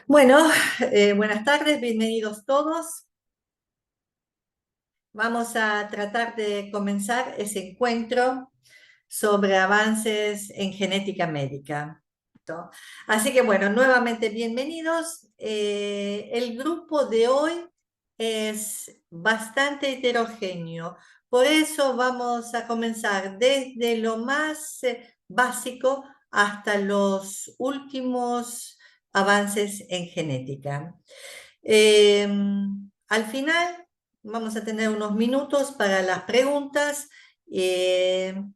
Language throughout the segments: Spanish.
Bueno, buenas tardes, bienvenidos todos. Vamos a tratar de comenzar ese encuentro sobre avances en genética médica. ¿No? Así que bueno, nuevamente bienvenidos. El grupo de hoy es bastante heterogéneo, por eso vamos a comenzar desde lo más básico hasta los últimos avances en genética. Eh, Al final vamos a tener unos minutos para las preguntas.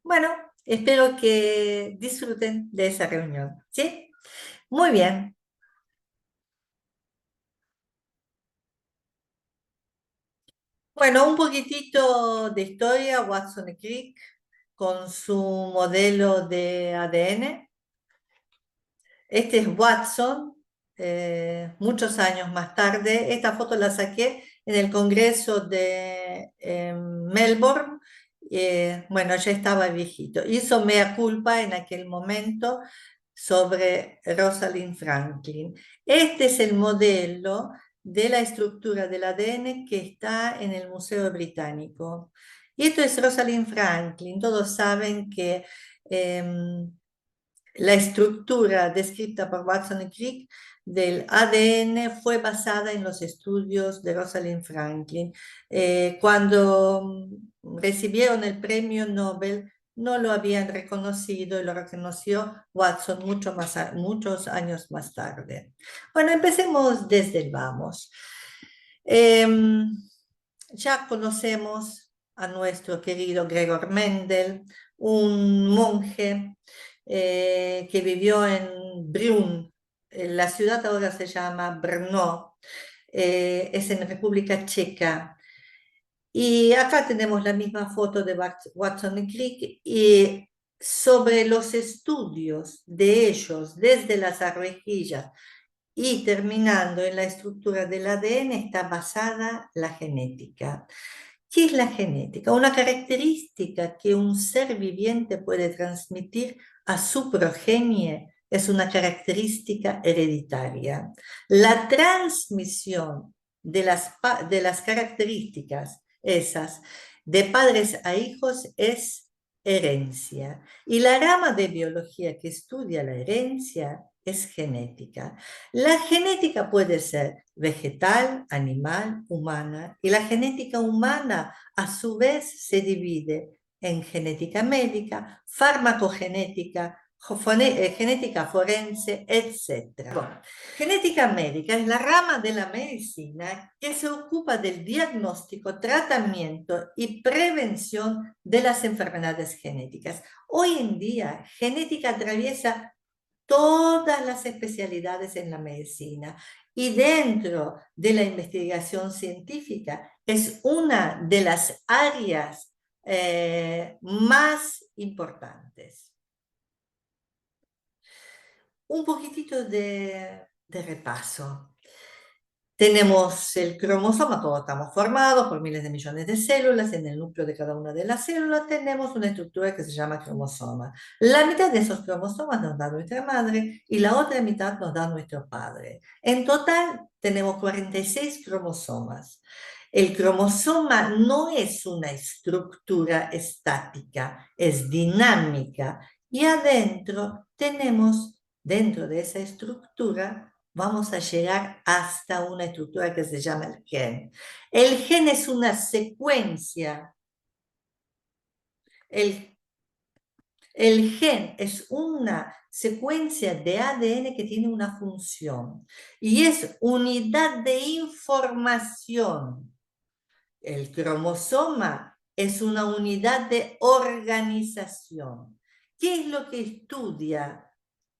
Bueno, espero que disfruten de esa reunión. ¿Sí? Muy bien. Bueno, un poquitito de historia, Watson y Crick con su modelo de ADN. Este es Watson, muchos años más tarde. Esta foto la saqué en el Congreso de Melbourne. Bueno, ya estaba viejito. Hizo mea culpa en aquel momento sobre Rosalind Franklin. Este es el modelo de la estructura del ADN que está en el Museo Británico. Y esto es Rosalind Franklin. Todos saben que la estructura descrita por Watson y Crick del ADN fue basada en los estudios de Rosalind Franklin. Cuando recibieron el premio Nobel, no lo habían reconocido y lo reconoció Watson muchos años más tarde. Bueno, empecemos desde el vamos. Em, ya conocemos a nuestro querido Gregor Mendel, un monje que vivió en Brunn. La ciudad ahora se llama Brno, es en República Checa. Y acá tenemos la misma foto de Watson y Crick y sobre los estudios de ellos desde las arvejillas y terminando en la estructura del ADN está basada la genética. ¿Qué es la genética? Una característica que un ser viviente puede transmitir a su progenie es una característica hereditaria. La transmisión de las características esas de padres a hijos es herencia. Y la rama de biología que estudia la herencia es genética. La genética puede ser vegetal, animal, humana, y la genética humana a su vez se divide en genética médica, farmacogenética, genética forense, etc. Bueno, genética médica es la rama de la medicina que se ocupa del diagnóstico, tratamiento y prevención de las enfermedades genéticas. Hoy en día, genética atraviesa todas las especialidades en la medicina y dentro de la investigación científica es una de las áreas más importantes. Un poquitito de repaso. Tenemos el cromosoma, todos estamos formados por miles de millones de células. En el núcleo de cada una de las células tenemos una estructura que se llama cromosoma. La mitad de esos cromosomas nos da nuestra madre y la otra mitad nos da nuestro padre. En total tenemos 46 cromosomas. El cromosoma no es una estructura estática, es dinámica y adentro tenemos, dentro de esa estructura, vamos a llegar hasta una estructura que se llama el gen. El gen es una secuencia. El, el gen es una secuencia de ADN que tiene una función y es unidad de información. El cromosoma es una unidad de organización. ¿Qué es lo que estudia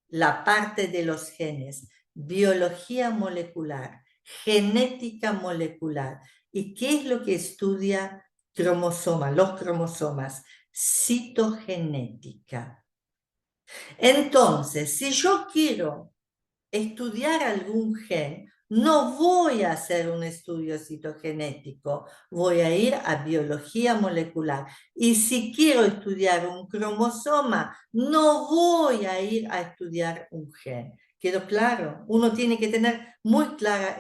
la parte de los genes? Biología molecular, genética molecular. ¿Y qué es lo que estudia los cromosomas? Citogenética. Entonces, si yo quiero estudiar algún gen, no voy a hacer un estudio citogenético, voy a ir a biología molecular. Y si quiero estudiar un cromosoma, no voy a ir a estudiar un gen. Quedó claro. Uno tiene que tener muy clara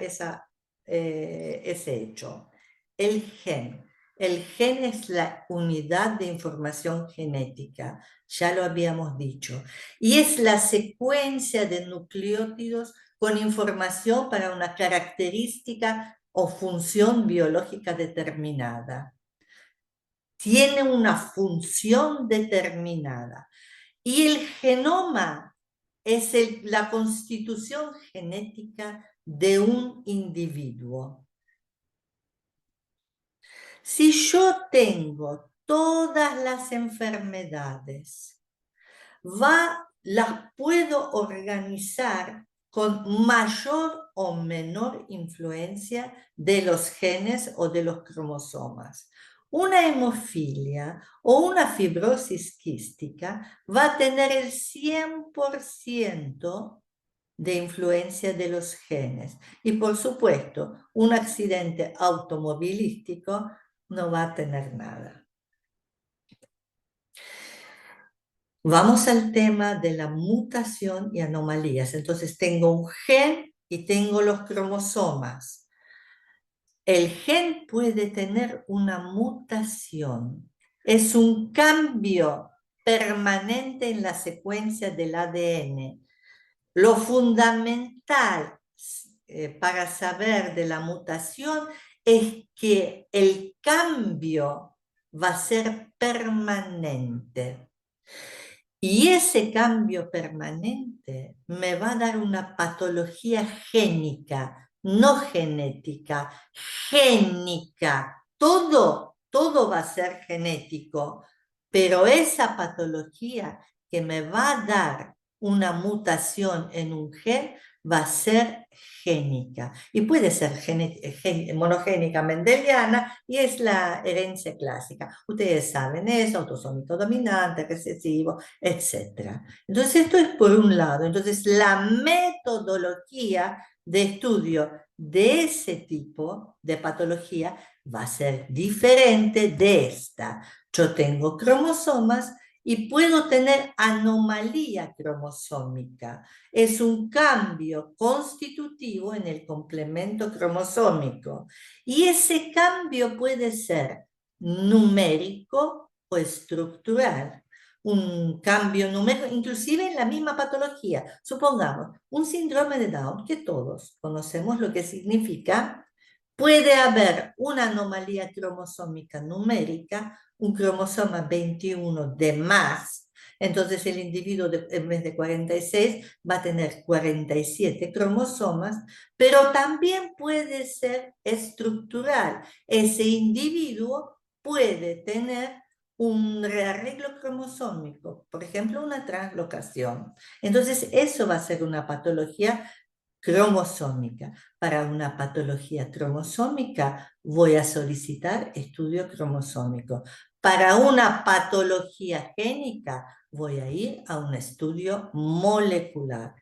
ese hecho. El gen. El gen es la unidad de información genética, ya lo habíamos dicho, y es la secuencia de nucleótidos con información para una característica o función biológica determinada. Tiene una función determinada. Y el genoma es la constitución genética de un individuo. Si yo tengo todas las enfermedades, las puedo organizar con mayor o menor influencia de los genes o de los cromosomas. Una hemofilia o una fibrosis quística va a tener el 100% de influencia de los genes. Y por supuesto, un accidente automovilístico no va a tener nada. Vamos al tema de la mutación y anomalías. Entonces tengo un gen y tengo los cromosomas. El gen puede tener una mutación. Es un cambio permanente en la secuencia del ADN. Lo fundamental para saber de la mutación es que el cambio va a ser permanente. Y ese cambio permanente me va a dar una patología génica, no genética, génica. Todo va a ser genético, pero esa patología que me va a dar una mutación en un gen va a ser génica. Y puede ser monogénica mendeliana y es la herencia clásica. Ustedes saben eso, autosómico dominante, recesivo, etcétera. Entonces, esto es por un lado. Entonces, la metodología de estudio de ese tipo de patología va a ser diferente de esta. Yo tengo cromosomas y puedo tener anomalía cromosómica. Es un cambio constitutivo en el complemento cromosómico. Y ese cambio puede ser numérico o estructural. Un cambio numérico, inclusive en la misma patología. Supongamos, un síndrome de Down, que todos conocemos lo que significa, puede haber una anomalía cromosómica numérica, un cromosoma 21 de más, entonces el individuo en vez de 46 va a tener 47 cromosomas, pero también puede ser estructural. Ese individuo puede tener un rearreglo cromosómico, por ejemplo, una translocación. Entonces, eso va a ser una patología cromosómica. Para una patología cromosómica voy a solicitar estudio cromosómico. Para una patología génica voy a ir a un estudio molecular.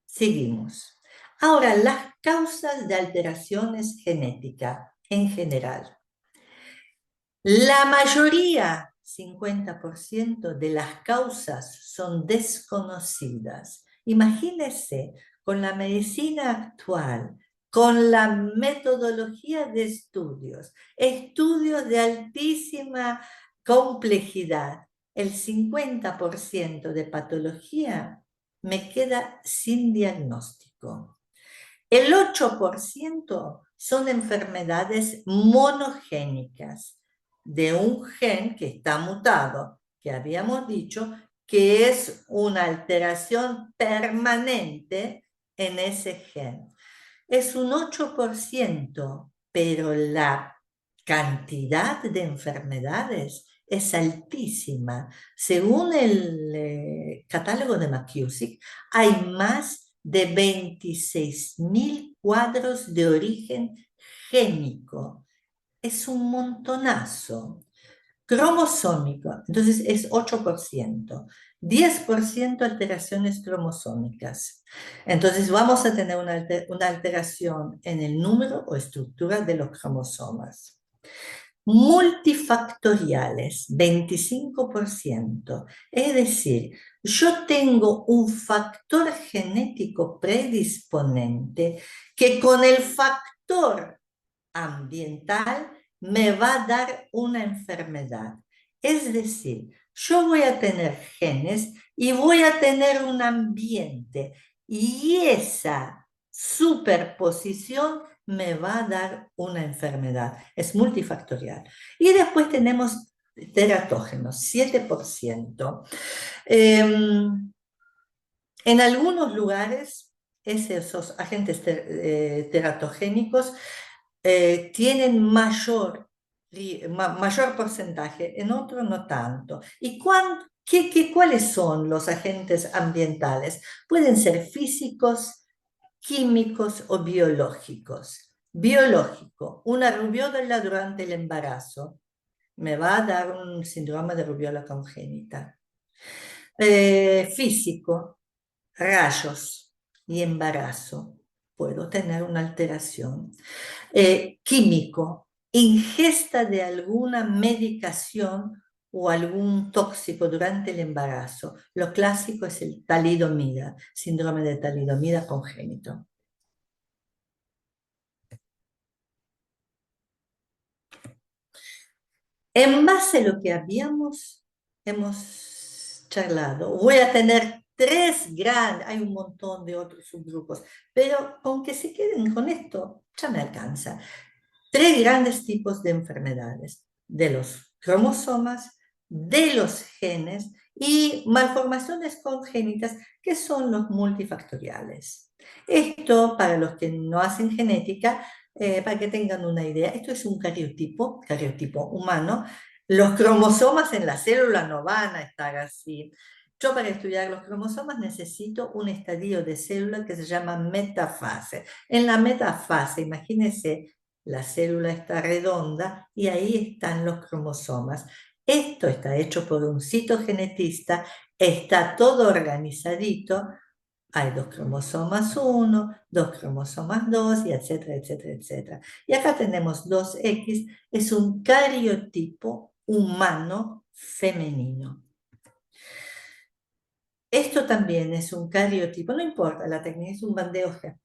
Seguimos. Ahora, las causas de alteraciones genéticas en general. La mayoría, 50% de las causas son desconocidas. Imagínense, con la medicina actual, con la metodología de estudios, estudios de altísima complejidad, el 50% de patología me queda sin diagnóstico. El 8% son enfermedades monogénicas de un gen que está mutado, que habíamos dicho que es una alteración permanente en ese gen. Es un 8%, pero la cantidad de enfermedades es altísima. Según el catálogo de McKusick, hay más de 26.000 cuadros de origen génico. Es un montonazo. Cromosómico, entonces es 8%. 10% alteraciones cromosómicas. Entonces vamos a tener una alteración en el número o estructura de los cromosomas. multifactoriales, 25%. Es decir, yo tengo un factor genético predisponente que con el factor ambiental me va a dar una enfermedad. Es decir, yo voy a tener genes y voy a tener un ambiente y esa superposición me va a dar una enfermedad. Es multifactorial. Y después tenemos teratógenos, 7%. En algunos lugares, esos agentes teratogénicos tienen mayor porcentaje, en otros no tanto. ¿Y cuáles son los agentes ambientales? Pueden ser físicos, químicos o biológicos. Biológico, una rubiola durante el embarazo me va a dar un síndrome de rubiola congénita. Físico, rayos y embarazo, puedo tener una alteración. Químico, ingesta de alguna medicación o algún tóxico durante el embarazo. Lo clásico es el talidomida, síndrome de talidomida congénito. En base a lo que hemos charlado, voy a tener tres grandes, hay un montón de otros subgrupos, pero con que se queden con esto, ya me alcanza. Tres grandes tipos de enfermedades, de los cromosomas, de los genes y malformaciones congénitas, que son los multifactoriales. Esto, para los que no hacen genética, para que tengan una idea, esto es un cariotipo humano. Los cromosomas en la célula no van a estar así. Yo para estudiar los cromosomas necesito un estadio de célula que se llama metafase. En la metafase, imagínense, la célula está redonda y ahí están los cromosomas. Esto está hecho por un citogenetista, está todo organizadito. Hay dos cromosomas 1, dos cromosomas 2, y etcétera, etcétera, etcétera. Y acá tenemos 2X, es un cariotipo humano femenino. Esto también es un cariotipo, no importa, la técnica es un bandeo G.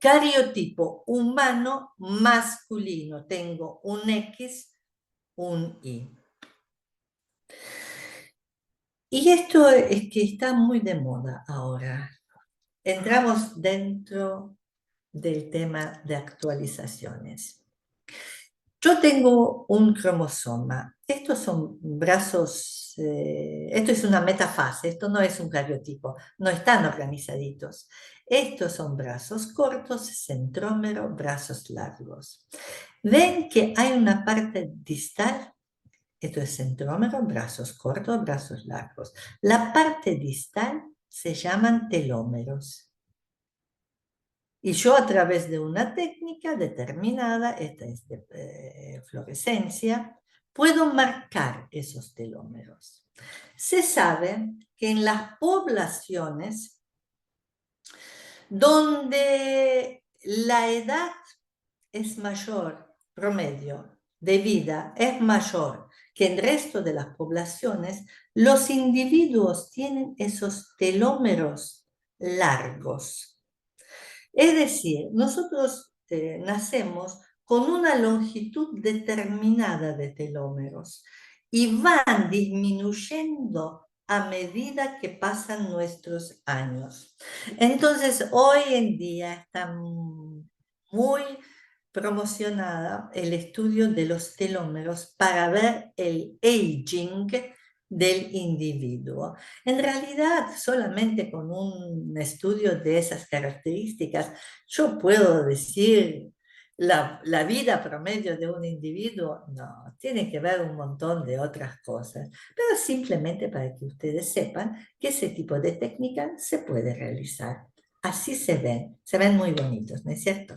Cariotipo humano masculino, tengo un X, un Y. Y esto es que está muy de moda ahora. Entramos dentro del tema de actualizaciones. Yo tengo un cromosoma. Estos son brazos, esto es una metafase, esto no es un cariotipo, no están organizaditos. Estos son brazos cortos, centrómero, brazos largos. Ven que hay una parte distal, esto es centrómero, brazos cortos, brazos largos. La parte distal se llaman telómeros. Y yo a través de una técnica determinada, esta es de fluorescencia, puedo marcar esos telómeros. Se sabe que en las poblaciones donde la edad es mayor, promedio de vida es mayor que en el resto de las poblaciones, los individuos tienen esos telómeros largos. Es decir, nosotros nacemos con una longitud determinada de telómeros y van disminuyendo a medida que pasan nuestros años. Entonces, hoy en día está muy promocionada el estudio de los telómeros para ver el aging del individuo. En realidad, solamente con un estudio de esas características, yo puedo decir la vida promedio de un individuo. No, tiene que ver un montón de otras cosas, pero simplemente para que ustedes sepan que ese tipo de técnica se puede realizar. Así se ven muy bonitos, ¿no es cierto?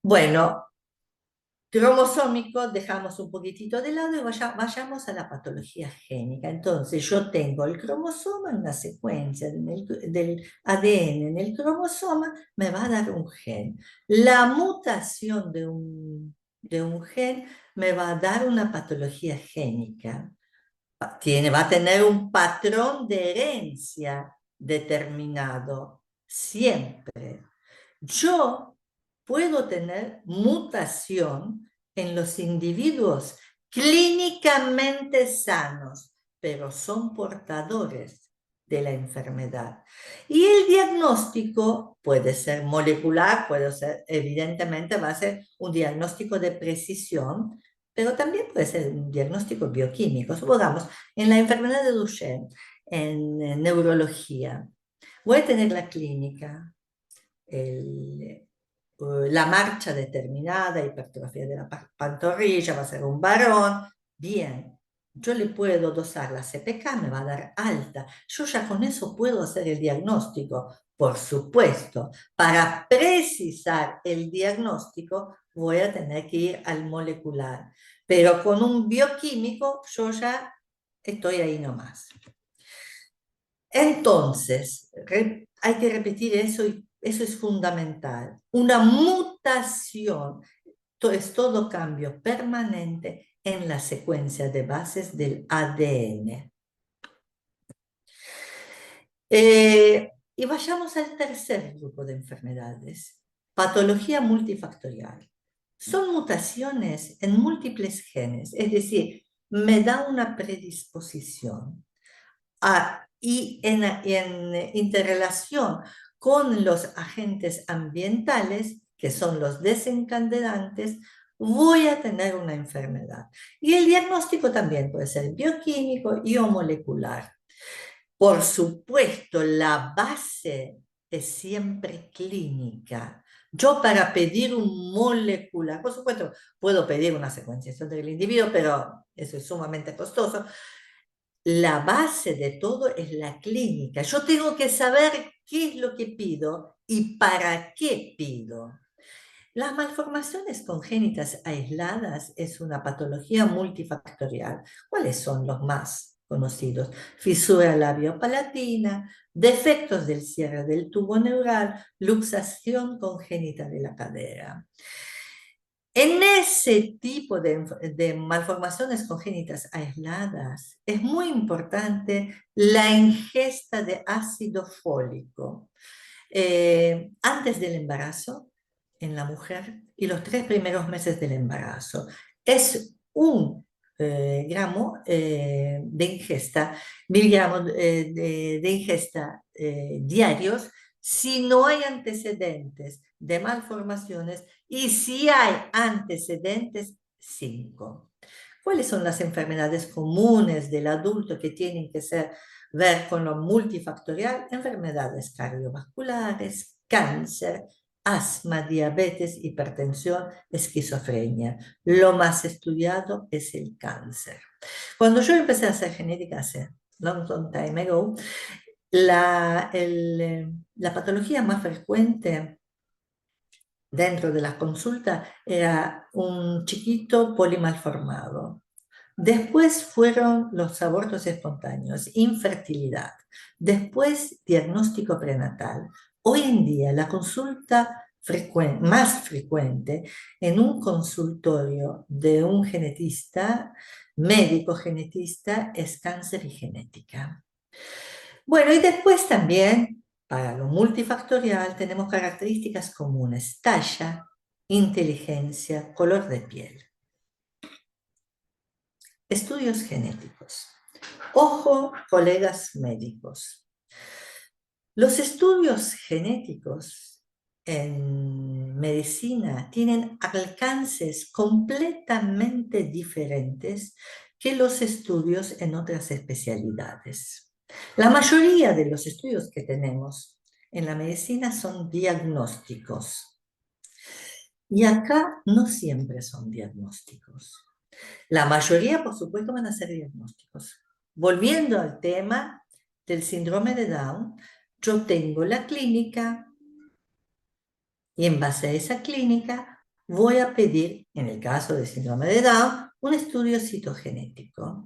Bueno, cromosómico dejamos un poquitito de lado y vayamos a la patología génica. Entonces yo tengo el cromosoma, una secuencia del ADN en el cromosoma me va a dar un gen. La mutación de un gen me va a dar una patología génica. Va a tener un patrón de herencia determinado, siempre. Yo puedo tener mutación en los individuos clínicamente sanos, pero son portadores de la enfermedad. Y el diagnóstico puede ser molecular, puede ser, evidentemente va a ser un diagnóstico de precisión, pero también puede ser un diagnóstico bioquímico. Supongamos, en la enfermedad de Duchenne, en neurología, voy a tener la clínica, la marcha determinada, hipertrofia de la pantorrilla, va a ser un varón, bien, yo le puedo dosar la CPK, me va a dar alta, yo ya con eso puedo hacer el diagnóstico, por supuesto, para precisar el diagnóstico voy a tener que ir al molecular, pero con un bioquímico yo ya estoy ahí nomás. Entonces, hay que repetir eso y eso es fundamental. Una mutación es todo cambio permanente en la secuencia de bases del ADN. Y vayamos al tercer grupo de enfermedades, patología multifactorial. Son mutaciones en múltiples genes, es decir, me da una predisposición y en interrelación con los agentes ambientales, que son los desencadenantes, voy a tener una enfermedad. Y el diagnóstico también puede ser bioquímico y o molecular. Por supuesto, la base es siempre clínica. Yo para pedir un molecular, por supuesto, puedo pedir una secuenciación del individuo, pero eso es sumamente costoso. La base de todo es la clínica. Yo tengo que saber qué es lo que pido y para qué pido. Las malformaciones congénitas aisladas es una patología multifactorial. ¿Cuáles son los más conocidos? Fisura labiopalatina, defectos del cierre del tubo neural, luxación congénita de la cadera. En ese tipo de malformaciones congénitas aisladas es muy importante la ingesta de ácido fólico antes del embarazo en la mujer y los 3 primeros meses del embarazo. Es un gramo de ingesta, miligramos de ingesta diarios si no hay antecedentes de malformaciones y si hay antecedentes, 5. ¿Cuáles son las enfermedades comunes del adulto que tienen que ver con lo multifactorial? Enfermedades cardiovasculares, cáncer, asma, diabetes, hipertensión, esquizofrenia. Lo más estudiado es el cáncer. Cuando yo empecé a hacer genética hace long time ago, la patología más frecuente dentro de la consulta era un chiquito polimalformado. Después fueron los abortos espontáneos, infertilidad. Después diagnóstico prenatal. Hoy en día la consulta más frecuente en un consultorio de un genetista, médico genetista, es cáncer y genética. Bueno, y después también, para lo multifactorial, tenemos características comunes: talla, inteligencia, color de piel. Estudios genéticos. Ojo, colegas médicos. Los estudios genéticos en medicina tienen alcances completamente diferentes que los estudios en otras especialidades. La mayoría de los estudios que tenemos en la medicina son diagnósticos. Y acá no siempre son diagnósticos. La mayoría, por supuesto, van a ser diagnósticos. Volviendo al tema del síndrome de Down, yo tengo la clínica y en base a esa clínica voy a pedir, en el caso del síndrome de Down, un estudio citogenético.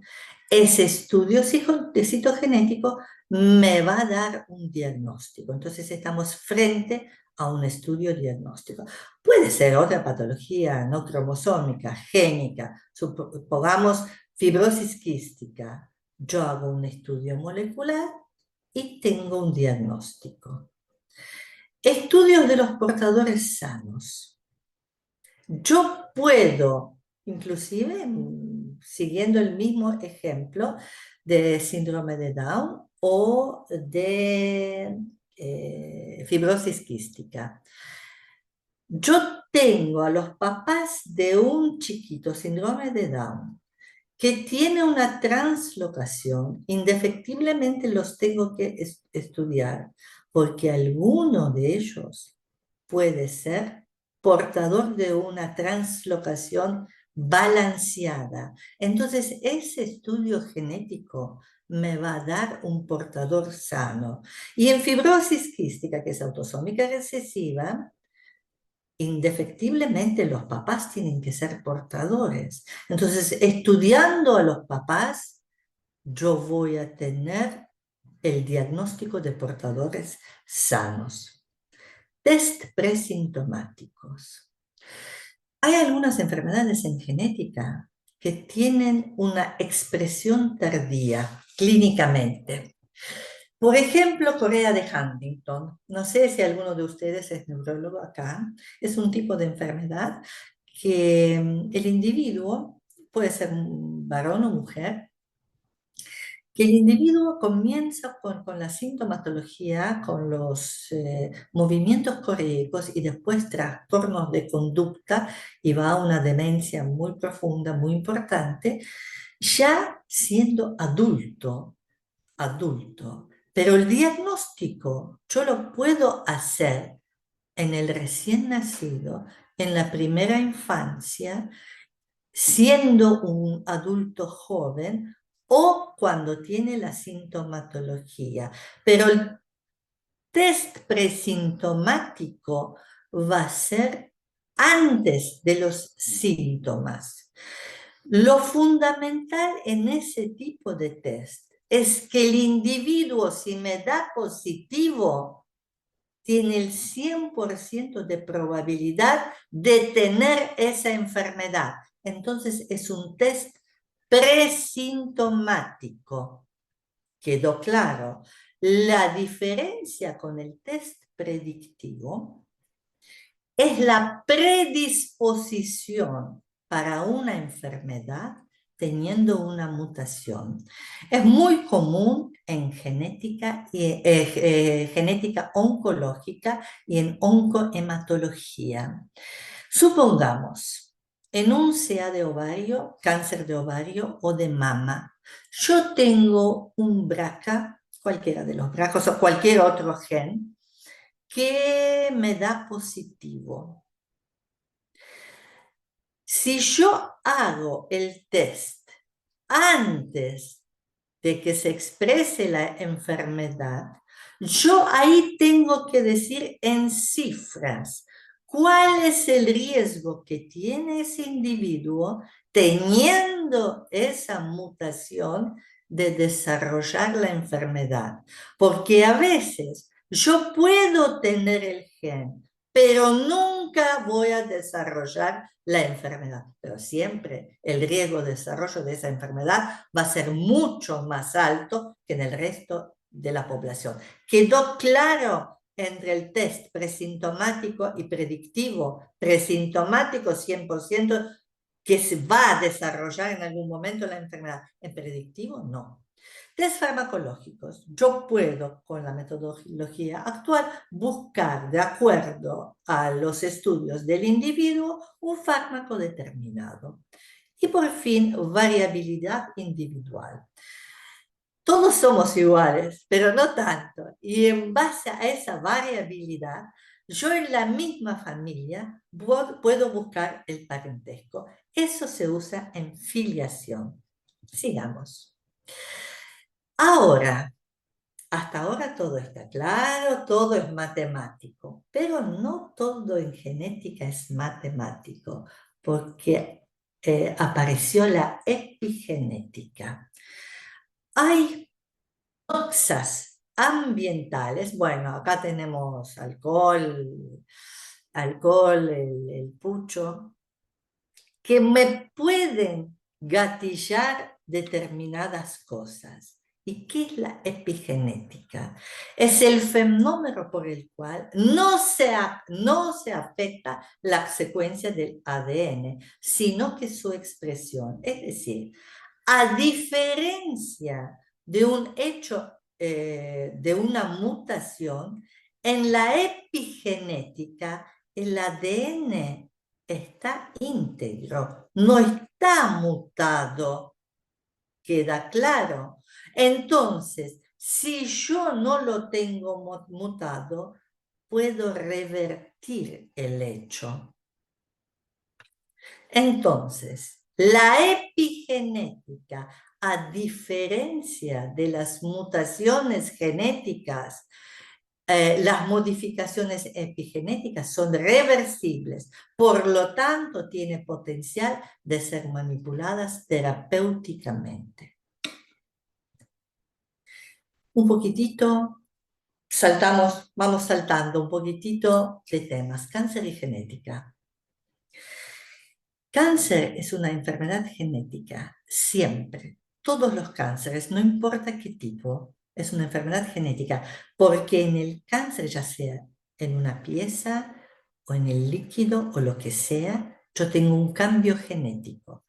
Ese estudio citogenético me va a dar un diagnóstico. Entonces estamos frente a un estudio diagnóstico. Puede ser otra patología no cromosómica, génica, supongamos fibrosis quística. Yo hago un estudio molecular y tengo un diagnóstico. Estudios de los portadores sanos. Yo puedo, inclusive siguiendo el mismo ejemplo de síndrome de Down o de fibrosis quística. Yo tengo a los papás de un chiquito síndrome de Down que tiene una translocación, indefectiblemente los tengo que estudiar, porque alguno de ellos puede ser portador de una translocación balanceada. Entonces, ese estudio genético me va a dar un portador sano. Y en fibrosis quística, que es autosómica recesiva, indefectiblemente los papás tienen que ser portadores. Entonces, estudiando a los papás, yo voy a tener el diagnóstico de portadores sanos. Test presintomáticos. Hay algunas enfermedades en genética que tienen una expresión tardía clínicamente. Por ejemplo, Corea de Huntington. No sé si alguno de ustedes es neurólogo acá. Es un tipo de enfermedad que el individuo, puede ser un varón o mujer, que el individuo comienza con la sintomatología, con los movimientos coreicos y después trastornos de conducta y va a una demencia muy profunda, muy importante, ya siendo adulto. Pero el diagnóstico yo lo puedo hacer en el recién nacido, en la primera infancia, siendo un adulto joven o cuando tiene la sintomatología. Pero el test presintomático va a ser antes de los síntomas. Lo fundamental en ese tipo de test es que el individuo, si me da positivo, tiene el 100% de probabilidad de tener esa enfermedad. Entonces es un test presintomático. ¿Quedó claro? La diferencia con el test predictivo es la predisposición para una enfermedad teniendo una mutación. Es muy común en genética oncológica y en oncohematología. Supongamos, en un CA de ovario, cáncer de ovario o de mama, yo tengo un BRCA, cualquiera de los BRCAs o cualquier otro gen, que me da positivo. Si yo hago el test antes de que se exprese la enfermedad, yo ahí tengo que decir en cifras cuál es el riesgo que tiene ese individuo teniendo esa mutación de desarrollar la enfermedad. Porque a veces yo puedo tener el gen, pero nunca voy a desarrollar la enfermedad. Pero siempre el riesgo de desarrollo de esa enfermedad va a ser mucho más alto que en el resto de la población. ¿Quedó claro entre el test presintomático y predictivo? Presintomático 100% que se va a desarrollar en algún momento la enfermedad. En predictivo, no. Test farmacológicos. Yo puedo, con la metodología actual, buscar, de acuerdo a los estudios del individuo, un fármaco determinado. Y por fin, variabilidad individual. Todos somos iguales, pero no tanto. Y en base a esa variabilidad, yo en la misma familia puedo buscar el parentesco. Eso se usa en filiación. Sigamos. Ahora, hasta ahora todo está claro, todo es matemático, pero no todo en genética es matemático, porque apareció la epigenética. Hay Noxas ambientales, bueno, acá tenemos alcohol, el pucho, que me pueden gatillar determinadas cosas. ¿Y qué es la epigenética? Es el fenómeno por el cual no se afecta la secuencia del ADN, sino que su expresión. Es decir, a diferencia de un hecho, de una mutación, en la epigenética el ADN está íntegro, no está mutado, queda claro. Entonces, si yo no lo tengo mutado, puedo revertir el hecho. Entonces, la epigenética, a diferencia de las mutaciones genéticas, las modificaciones epigenéticas son reversibles, por lo tanto tiene potencial de ser manipuladas terapéuticamente. Un poquitito, vamos saltando un poquitito de temas, cáncer y genética. Cáncer es una enfermedad genética, siempre. Todos los cánceres, no importa qué tipo, es una enfermedad genética, porque en el cáncer, ya sea en una pieza o en el líquido o lo que sea, yo tengo un cambio genético.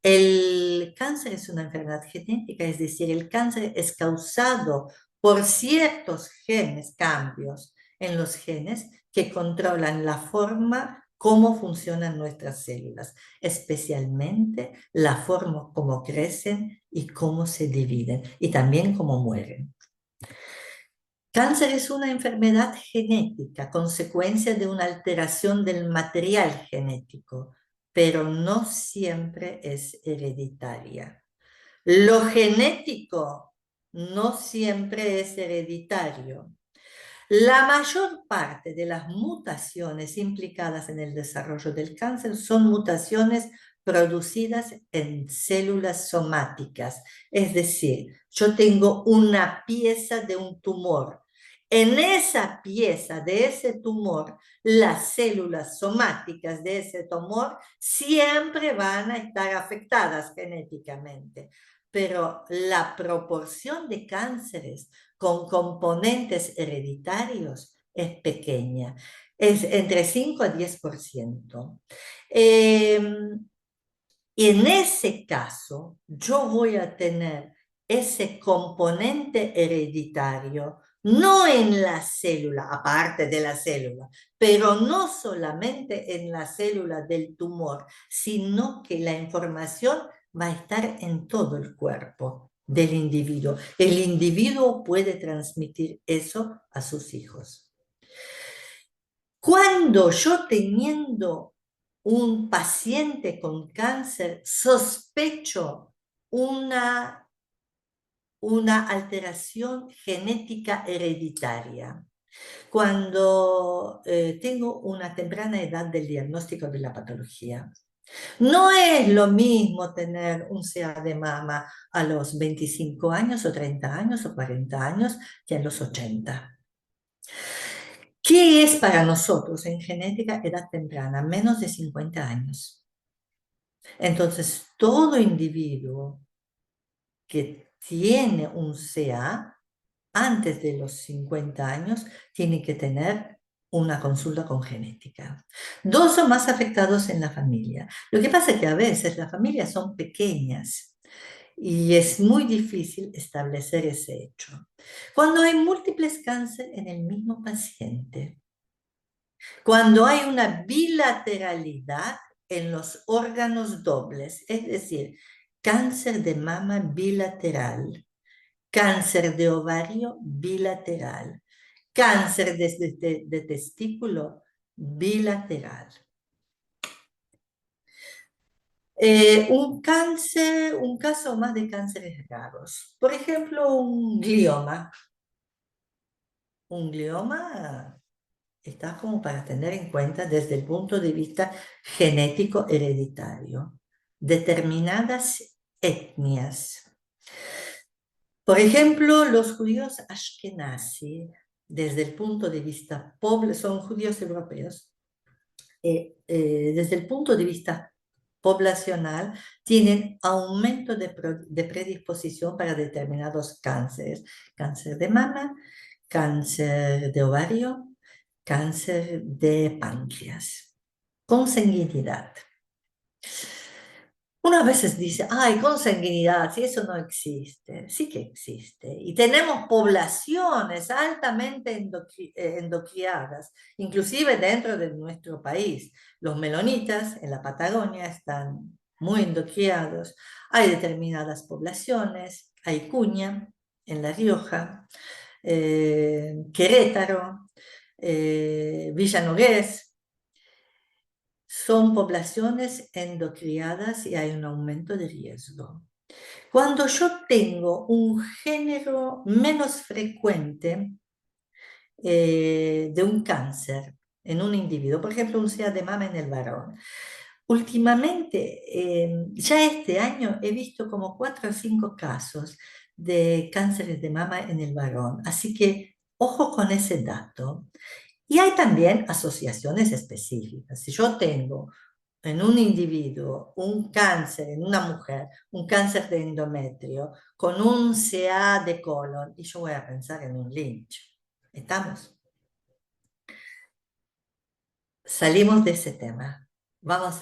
El cáncer es una enfermedad genética, es decir, el cáncer es causado por ciertos genes, cambios en los genes que controlan la forma cómo funcionan nuestras células, especialmente la forma como crecen y cómo se dividen, y también cómo mueren. Cáncer es una enfermedad genética, consecuencia de una alteración del material genético, pero no siempre es hereditaria. Lo genético no siempre es hereditario. La mayor parte de las mutaciones implicadas en el desarrollo del cáncer son mutaciones producidas en células somáticas, es decir, yo tengo una pieza de un tumor. En esa pieza de ese tumor, las células somáticas de ese tumor siempre van a estar afectadas genéticamente, pero la proporción de cánceres con componentes hereditarios es pequeña, es entre 5 a 10%. Y en ese caso, yo voy a tener ese componente hereditario, no en la célula, aparte de la célula, pero no solamente en la célula del tumor, sino que la información va a estar en todo el cuerpo del individuo. El individuo puede transmitir eso a sus hijos. Cuando yo teniendo un paciente con cáncer sospecho una alteración genética hereditaria, cuando tengo una temprana edad del diagnóstico de la patología, no es lo mismo tener un CA de mama a los 25 años o 30 años o 40 años que a los 80. ¿Qué es para nosotros en genética edad temprana? Menos de 50 años. Entonces, todo individuo que tiene un CA antes de los 50 años tiene que tener una consulta con genética. Dos son más afectados en la familia. Lo que pasa es que a veces las familias son pequeñas y es muy difícil establecer ese hecho. Cuando hay múltiples cáncer en el mismo paciente, cuando hay una bilateralidad en los órganos dobles, es decir, cáncer de mama bilateral, cáncer de ovario bilateral, cáncer de testículo bilateral. Un caso más de cánceres raros. Por ejemplo, un glioma. Un glioma está como para tener en cuenta desde el punto de vista genético hereditario. Determinadas etnias Por ejemplo, los judíos ashkenazi, desde el punto de vista son judíos europeos, desde el punto de vista poblacional, tienen aumento de predisposición para determinados cánceres, cáncer de mama, cáncer de ovario, cáncer de páncreas, consanguinidad. Uno a veces dice, ay, consanguinidad, si eso no existe, sí que existe. Y tenemos poblaciones altamente endocriadas, inclusive dentro de nuestro país. Los melonitas en la Patagonia están muy endocriados. Hay determinadas poblaciones, hay Cuña en La Rioja, Querétaro, Villa Nogués, son poblaciones endocriadas y hay un aumento de riesgo. Cuando yo tengo un género menos frecuente de un cáncer en un individuo, por ejemplo, un SEA de mama en el varón, últimamente, ya este año he visto como 4 o 5 casos de cánceres de mama en el varón, así que ojo con ese dato. Y hay también asociaciones específicas. Si yo tengo en un individuo un cáncer, en una mujer, un cáncer de endometrio, con un CA de colon, y yo voy a pensar en un Lynch. ¿Estamos? Salimos de ese tema. Vamos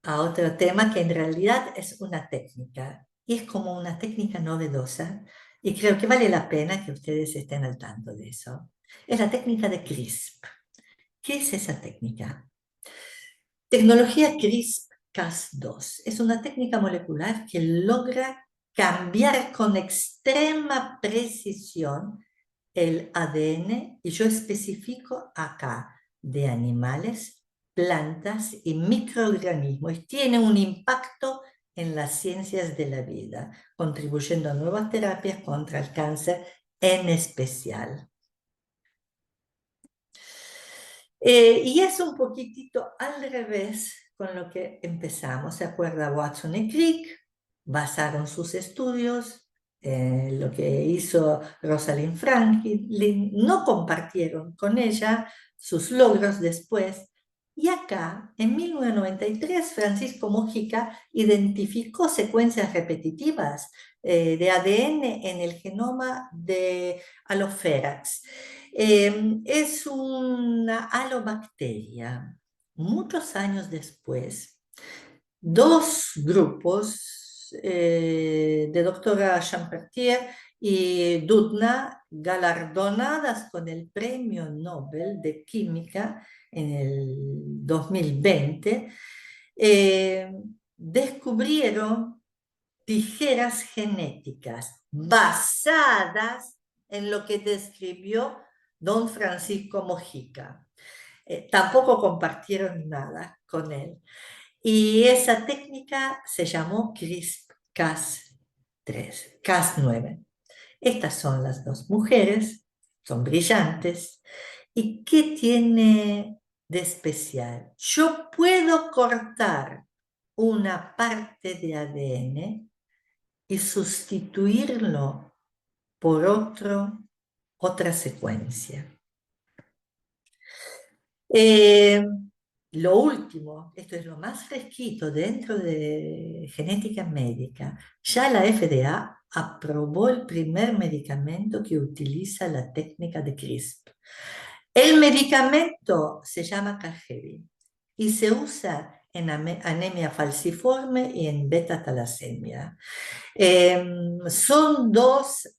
a otro tema que en realidad es una técnica. Y es como una técnica novedosa. Y creo que vale la pena que ustedes estén al tanto de eso. Es la técnica de CRISP. ¿Qué es esa técnica? Tecnología CRISPR-Cas2 es una técnica molecular que logra cambiar con extrema precisión el ADN, y yo especifico acá de animales, plantas y microorganismos. Y tiene un impacto en las ciencias de la vida, contribuyendo a nuevas terapias contra el cáncer en especial. Y es un poquitito al revés con lo que empezamos. ¿Se acuerda? Watson y Crick basaron sus estudios en lo que hizo Rosalind Franklin, no compartieron con ella sus logros después. Y acá, en 1993, Francisco Mujica identificó secuencias repetitivas de ADN en el genoma de Allopherax. Es una alobacteria. Muchos años después, dos grupos de doctora Champertier y Dudna, galardonadas con el Premio Nobel de Química en el 2020, descubrieron tijeras genéticas basadas en lo que describió don Francisco Mojica. Tampoco compartieron nada con él. Y esa técnica se llamó CRISPR-Cas3, Cas9. Estas son las dos mujeres, son brillantes. ¿Y qué tiene de especial? Yo puedo cortar una parte de ADN y sustituirlo por otra secuencia. Eh, lo último, esto es lo más fresquito dentro de genética médica, ya la FDA aprobó el primer medicamento que utiliza la técnica de CRISPR. El medicamento se llama Casgevy y se usa en anemia falciforme y en beta-talasemia. Son dos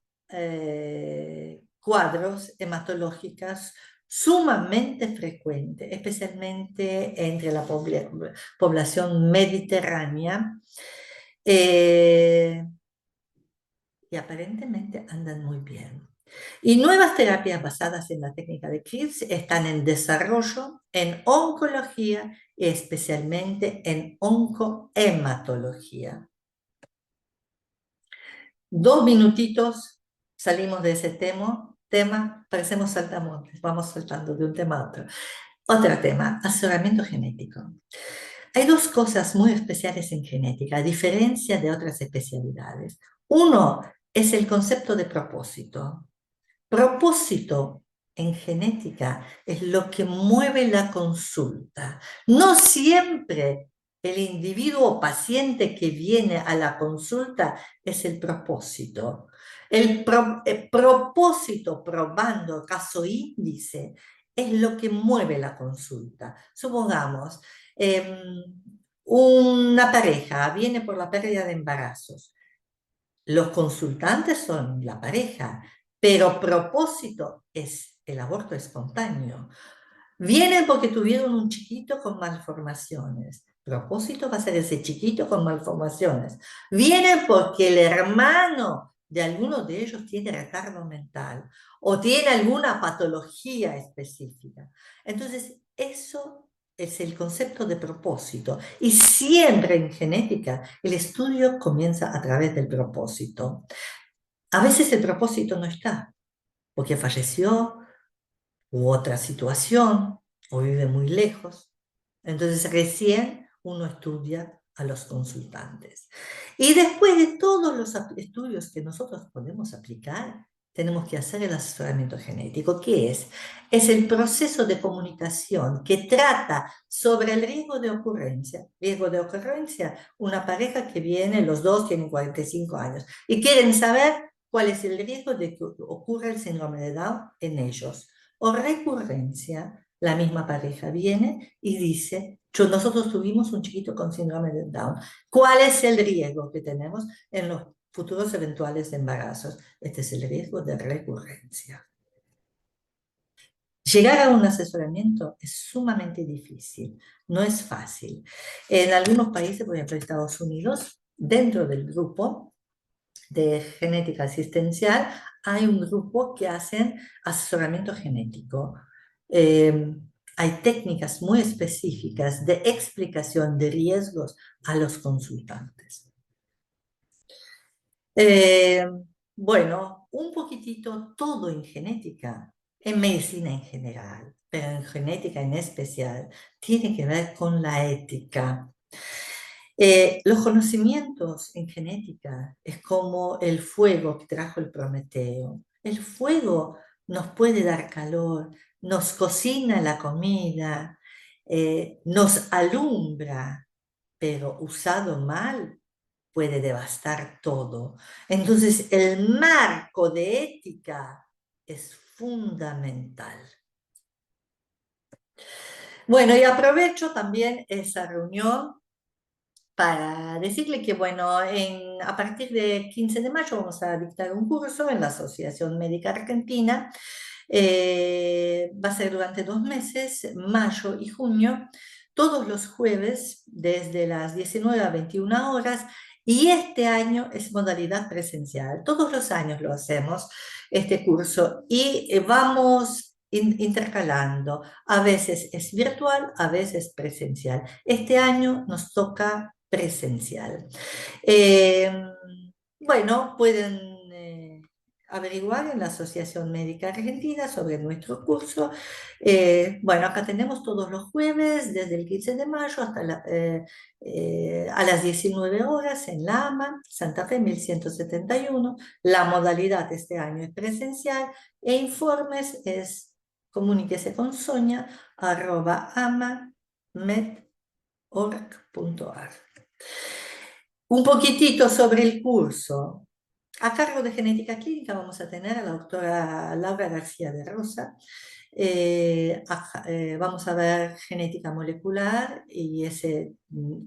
cuadros hematológicos sumamente frecuentes, especialmente entre la población mediterránea, eh, y aparentemente andan muy bien. Y nuevas terapias basadas en la técnica de CRISPR están en desarrollo en oncología y especialmente en oncohematología. 2 minutitos, salimos de ese tema, parecemos saltamontes, vamos saltando de un tema a otro. Otro tema, asesoramiento genético. Hay dos cosas muy especiales en genética, a diferencia de otras especialidades. Uno, es el concepto de propósito. Propósito en genética es lo que mueve la consulta. No siempre el individuo o paciente que viene a la consulta es el propósito. El propósito probando caso índice es lo que mueve la consulta. Supongamos, una pareja viene por la pérdida de embarazos. Los consultantes son la pareja, pero propósito es el aborto espontáneo. Vienen porque tuvieron un chiquito con malformaciones. Propósito va a ser ese chiquito con malformaciones. Vienen porque el hermano de alguno de ellos tiene retardo mental o tiene alguna patología específica. Entonces, eso es el concepto de propósito. Y siempre en genética el estudio comienza a través del propósito. A veces el propósito no está, porque falleció, u otra situación, o vive muy lejos. Entonces recién uno estudia a los consultantes. Y después de todos los estudios que nosotros podemos aplicar, tenemos que hacer el asesoramiento genético. ¿Qué es? Es el proceso de comunicación que trata sobre el riesgo de ocurrencia. Riesgo de ocurrencia, una pareja que viene, los dos tienen 45 años y quieren saber cuál es el riesgo de que ocurra el síndrome de Down en ellos. O recurrencia, la misma pareja viene y dice, nosotros tuvimos un chiquito con síndrome de Down. ¿Cuál es el riesgo que tenemos en los futuros eventuales embarazos? Este es el riesgo de recurrencia. Llegar a un asesoramiento es sumamente difícil, no es fácil. En algunos países, por ejemplo, Estados Unidos, dentro del grupo de genética asistencial, hay un grupo que hacen asesoramiento genético. Eh, Hay técnicas muy específicas de explicación de riesgos a los consultantes. Eh, bueno, un poquitito todo en genética, en medicina en general, pero en genética en especial, tiene que ver con la ética. Los conocimientos en genética es como el fuego que trajo el Prometeo. El fuego nos puede dar calor, nos cocina la comida, nos alumbra, pero usado mal puede devastar todo. Entonces, el marco de ética es fundamental. Bueno, y aprovecho también esa reunión para decirle que, bueno, a partir de 15 de mayo vamos a dictar un curso en la Asociación Médica Argentina. Va a ser durante 2 meses, mayo y junio, todos los jueves desde las 19 a 21 horas. Y este año es modalidad presencial. Todos los años lo hacemos, este curso, y vamos intercalando. A veces es virtual, a veces presencial. Este año nos toca presencial. Eh, bueno, pueden averiguar en la Asociación Médica Argentina sobre nuestro curso. Bueno, acá tenemos todos los jueves, desde el 15 de mayo hasta a las 19 horas en La AMA, Santa Fe 1171. La modalidad este año es presencial e informes es comuníquese con Sonia @amamed.org.ar. Un poquitito sobre el curso. A cargo de genética clínica vamos a tener a la doctora Laura García de Rosa. Vamos a ver genética molecular y ese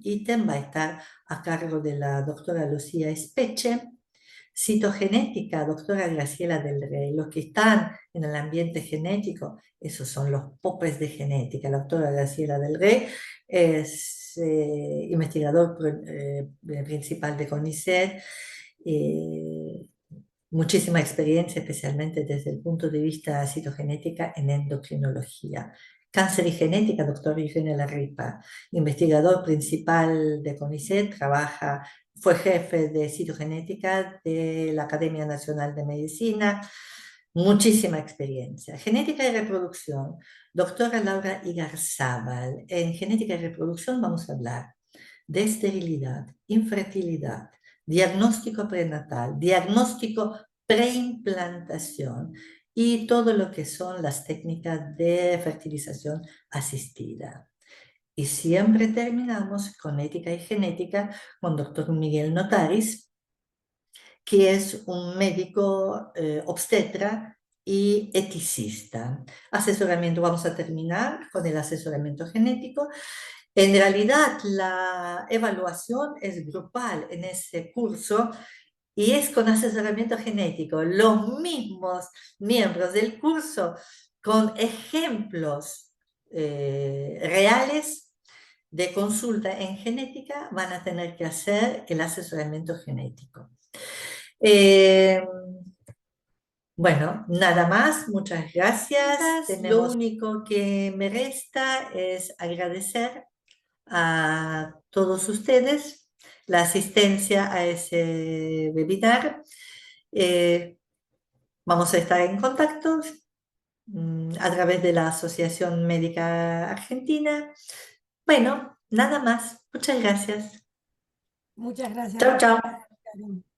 ítem va a estar a cargo de la doctora Lucía Espeche. Citogenética, doctora Graciela del Rey. Los que están en el ambiente genético, esos son los popes de genética. La doctora Graciela del Rey es investigador principal de CONICET, muchísima experiencia, especialmente desde el punto de vista citogenética en endocrinología. Cáncer y genética, doctor Irene Larripa, investigador principal de CONICET, fue jefe de citogenética de la Academia Nacional de Medicina, muchísima experiencia. Genética y reproducción, doctora Laura Igarzábal. En genética y reproducción vamos a hablar de esterilidad, infertilidad, diagnóstico prenatal, diagnóstico preimplantación y todo lo que son las técnicas de fertilización asistida. Y siempre terminamos con ética y genética con doctor Miguel Notaris, que es un médico obstetra y eticista. Asesoramiento, vamos a terminar con el asesoramiento genético. En realidad, la evaluación es grupal en ese curso y es con asesoramiento genético. Los mismos miembros del curso con ejemplos reales de consulta en genética van a tener que hacer el asesoramiento genético. Eh, bueno, nada más, muchas gracias. Lo único que me resta es agradecer a todos ustedes la asistencia a ese webinar. Eh, Vamos a estar en contacto a través de la Asociación Médica Argentina. Bueno, nada más. Muchas gracias. Muchas gracias, Chao, chao. Karen.